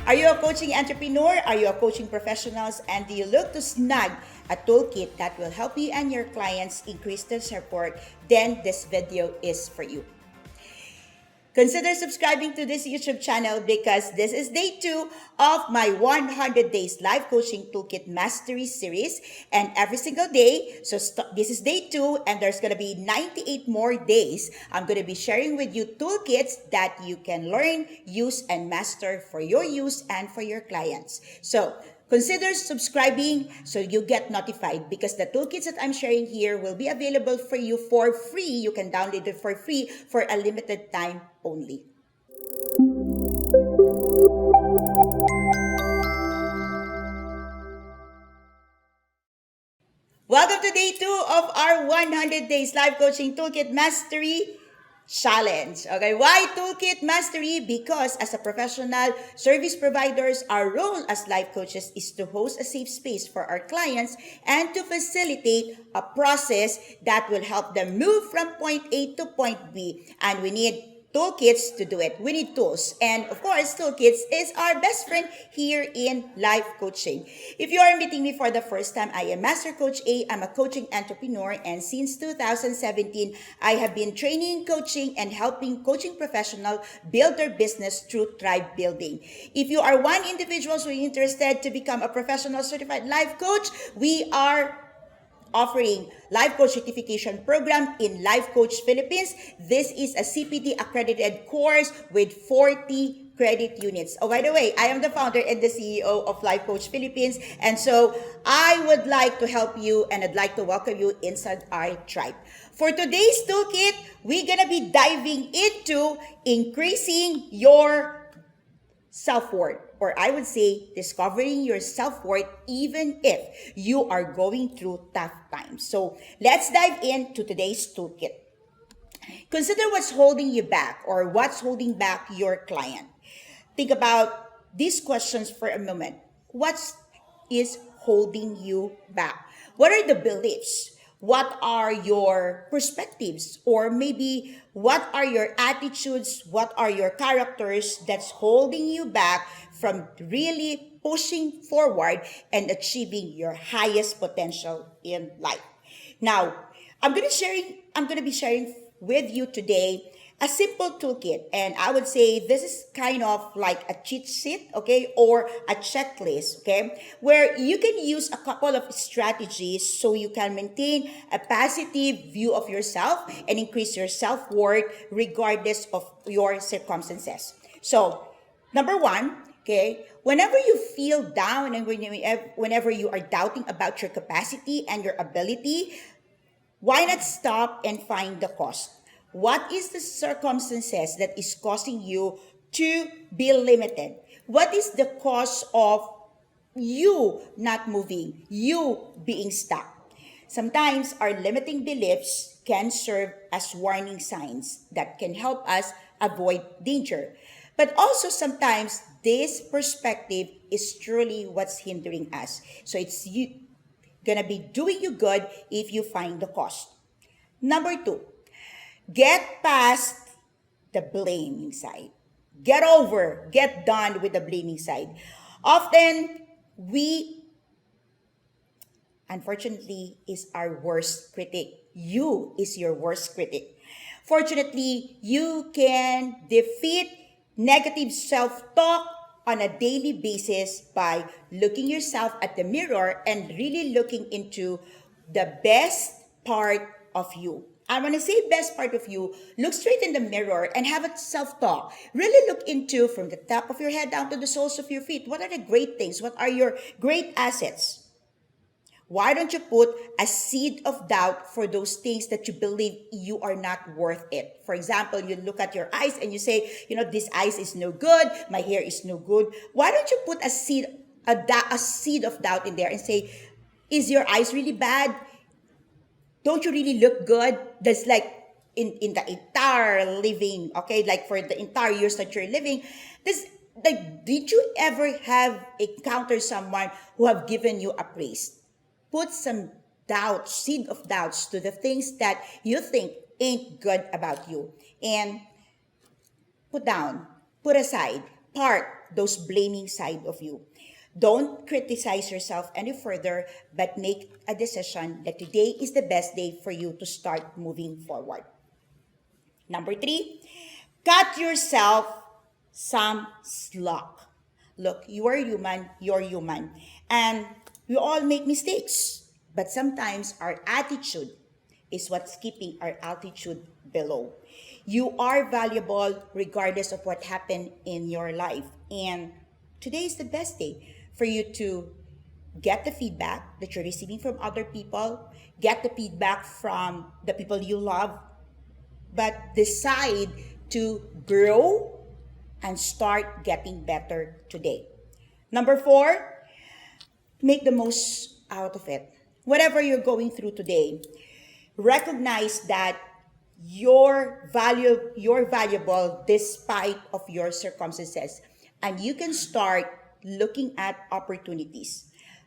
Are you a coaching entrepreneur? Are you a coaching professionals? And do you look to snag a toolkit that will help you and your clients increase their support? Then this video is for you. Consider subscribing to this YouTube channel because this is day 2 of my 100 Days Life Coaching Toolkit Mastery series. And every single day, this is day 2 and there's going to be 98 more days. I'm going to be sharing with you toolkits that you can learn, use, and master for your use and for your clients. So consider subscribing so you get notified because the toolkits that I'm sharing here will be available for you for free. You can download it for free for a limited time only. Welcome to day 2 of our 100 Days Life Coaching Toolkit Mastery Challenge. Okay, why Toolkit Mastery? Because as a professional service providers, our role as life coaches is to host a safe space for our clients and to facilitate a process that will help them move from point A to point B. And we need toolkits to do it. We need tools. And of course, toolkits is our best friend here in life coaching. If you are meeting me for the first time, I am Master Coach A. I'm a coaching entrepreneur. And since 2017, I have been training, coaching, and helping coaching professionals build their business through tribe building. If you are one individual who is interested to become a professional certified life coach, we are offering Life Coach Certification Program in Life Coach Philippines. This is a CPT accredited course with 40 credit units. Oh, by the way, I am the founder and the CEO of Life Coach Philippines. And so I would like to help you and I'd like to welcome you inside our tribe. For today's toolkit, we're going to be diving into increasing your self-worth, or I would say discovering your self-worth even if you are going through tough times. So let's dive into today's toolkit. Consider what's holding you back or what's holding back your client. Think about these questions for a moment. What is holding you back? What are the beliefs? What are your perspectives? Or maybe what are your attitudes? What are your characters that's holding you back from really pushing forward and achieving your highest potential in life? Now, I'm going to be sharing with you today a simple toolkit, and I would say this is kind of like a cheat sheet, okay, or a checklist, okay, where you can use a couple of strategies so you can maintain a positive view of yourself and increase your self-worth regardless of your circumstances. So, number 1, okay, whenever you feel down and whenever you are doubting about your capacity and your ability, why not stop and find the cause? What is the circumstances that is causing you to be limited? What is the cause of you not moving, you being stuck? Sometimes our limiting beliefs can serve as warning signs that can help us avoid danger. But also sometimes this perspective is truly what's hindering us. So it's gonna be doing you good if you find the cause. Number 2, get past the blaming side. Get done with the blaming side. Often, we, unfortunately, is our worst critic. You is your worst critic. Fortunately, you can defeat negative self-talk on a daily basis by looking yourself at the mirror and really looking into the best part of you. I want to say best part of you, look straight in the mirror and have a self-talk. Really look into from the top of your head down to the soles of your feet. What are the great things? What are your great assets? Why don't you put a seed of doubt for those things that you believe you are not worth it? For example, you look at your eyes and you say, this eyes is no good, my hair is no good. Why don't you put a seed of doubt in there and say, is your eyes really bad? Don't you really look good? That's like in the entire living, okay? Like for the entire years that you're living, did you ever have encountered someone who have given you a praise? Put some doubts, seed of doubts to the things that you think ain't good about you. And put aside, park those blaming side of you. Don't criticize yourself any further, but make a decision that today is the best day for you to start moving forward. Number 3, cut yourself some slack. Look, you are human, you're human, and we all make mistakes. But sometimes our attitude is what's keeping our altitude below. You are valuable regardless of what happened in your life. And today is the best day for you to get the feedback that you're receiving from other people, get the feedback from the people you love, but decide to grow and start getting better today. Number 4, make the most out of it. Whatever you're going through today, recognize that you're valuable despite of your circumstances, and you can start looking at opportunities.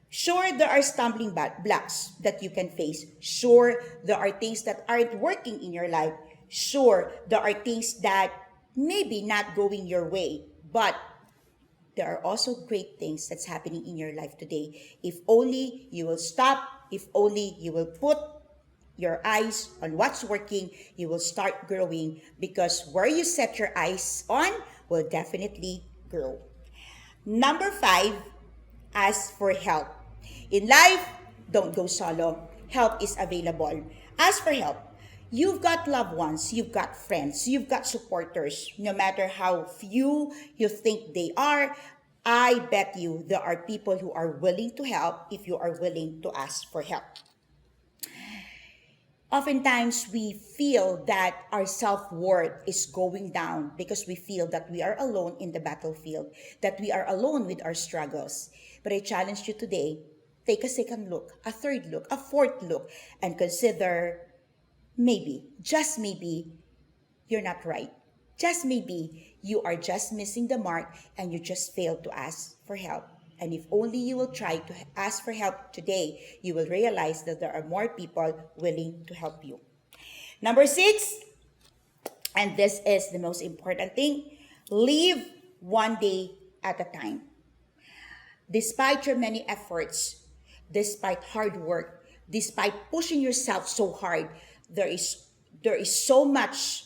Sure, there are stumbling blocks that you can face. Sure, there are things that aren't working in your life. Sure, there are things that maybe not going your way, but there are also great things that's happening in your life today. If only you will stop, if only you will put your eyes on what's working, you will start growing, because where you set your eyes on will definitely grow. Number 5, ask for help. In life, don't go solo. Help is available. Ask for help. You've got loved ones, you've got friends, you've got supporters. No matter how few you think they are, I bet you there are people who are willing to help if you are willing to ask for help. Oftentimes, we feel that our self-worth is going down because we feel that we are alone in the battlefield, that we are alone with our struggles. But I challenge you today, take a second look, a third look, a fourth look, and consider maybe, just maybe, you're not right. Just maybe, you are just missing the mark and you just failed to ask for help. And if only you will try to ask for help today, you will realize that there are more people willing to help you. Number 6, and this is the most important thing, live one day at a time. Despite your many efforts, despite hard work, despite pushing yourself so hard, there is so much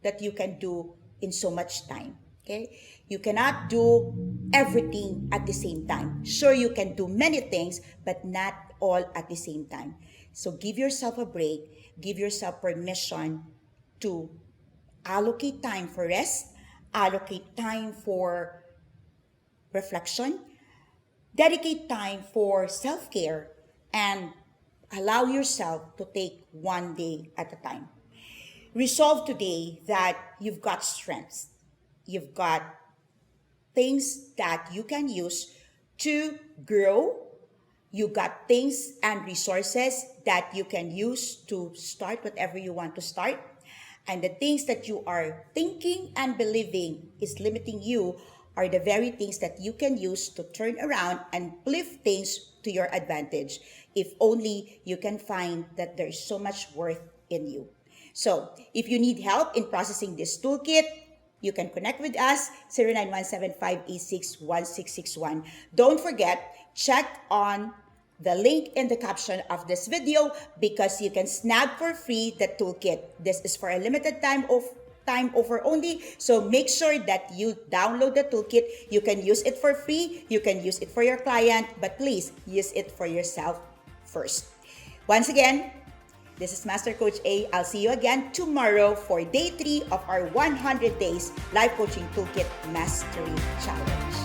that you can do in so much time. Okay? You cannot do everything at the same time. Sure, you can do many things, but not all at the same time. So give yourself a break. Give yourself permission to allocate time for rest, allocate time for reflection, dedicate time for self-care, and allow yourself to take one day at a time. Resolve today that you've got strengths. You've got things that you can use to grow. You got things and resources that you can use to start whatever you want to start. And the things that you are thinking and believing is limiting you are the very things that you can use to turn around and flip things to your advantage. If only you can find that there's so much worth in you. So if you need help in processing this toolkit, you can connect with us, 0917-586-1661. Don't forget, check on the link in the caption of this video because you can snag for free the toolkit. This is for a limited time offer only. So make sure that you download the toolkit. You can use it for free. You can use it for your client, but please use it for yourself first. Once again, this is Master Coach A. I'll see you again tomorrow for day 3 of our 100 Days Life Coaching Toolkit Mastery Challenge.